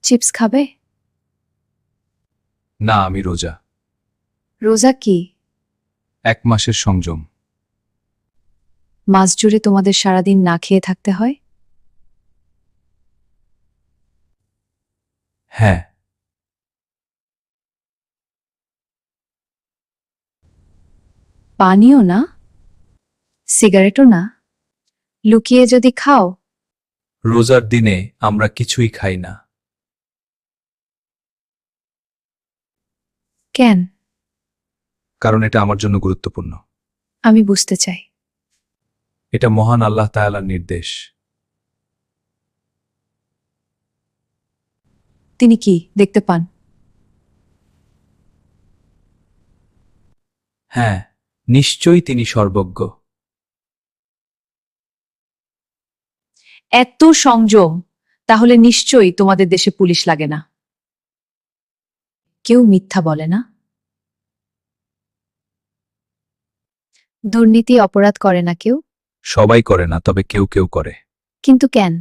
Chips খাবে? না, আমি রোজা। রোজা কি? 1 মাসের সংযম। মাস জুড়ে তোমাদের সারাদিন না খেয়ে থাকতে হয়? হ্যাঁ। পানিও না, সিগারেটও না, লুকিয়ে যদি খাও? রোজার দিনে আমরা কিছুই খাই না। কেন? কারণ এটা আমার জন্য গুরুত্বপূর্ণ। আমি বুঝতে চাই। এটা মহান আল্লাহ তাআলার নির্দেশ। তিনি কি দেখতে পান? হ্যাঁ, নিশ্চয়ই তিনি সর্বজ্ঞ। এত সংযম, তাহলে নিশ্চয়ই তোমাদের দেশে পুলিশ লাগে না। কেউ মিথ্যা বলে না, দুর্নীতি অপরাধ করে না কেউ। সবাই করে না, তবে কেউ কেউ করে। কিন্তু কেন?